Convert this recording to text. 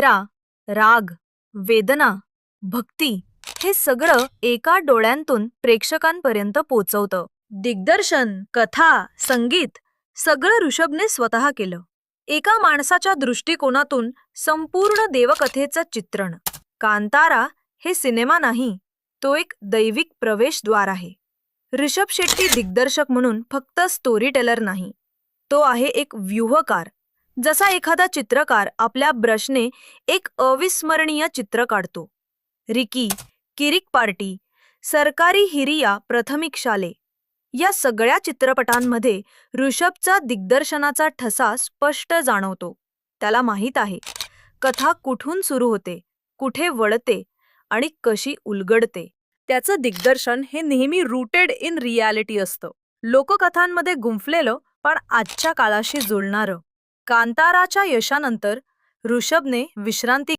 रा, राग, वेदना, भक्ती हे सगळं एका डोळ्यांतून प्रेक्षकांपर्यंत पोचवतं. दिग्दर्शन, कथा, संगीत सगळं ऋषभने स्वतः केलं. एका माणसाच्या दृष्टिकोनातून संपूर्ण देवकथेचं चित्रण. कांतारा हे सिनेमा नाही, तो एक दैविक प्रवेशद्वार आहे. ऋषभ शेट्टी दिग्दर्शक म्हणून फक्त स्टोरी टेलर नाही, तो आहे एक व्यूहकार. जसा एखादा चित्रकार आपल्या ब्रशने एक अविस्मरणीय चित्र काढतो. रिकी, किरिक पार्टी, सरकारी हिरिया प्राथमिक शाले या सगळ्या चित्रपटांमध्ये ऋषभचा दिग्दर्शनाचा ठसा स्पष्ट जाणवतो. त्याला माहीत आहे कथा कुठून सुरू होते, कुठे वळते आणि कशी उलगडते. त्याचं दिग्दर्शन हे नेहमी रूटेड इन रियालिटी असतं. लोककथांमध्ये गुंफलेलं पण आजच्या काळाशी जुळणारं. कांताराच्या यशानंतर ऋषभने विश्रांती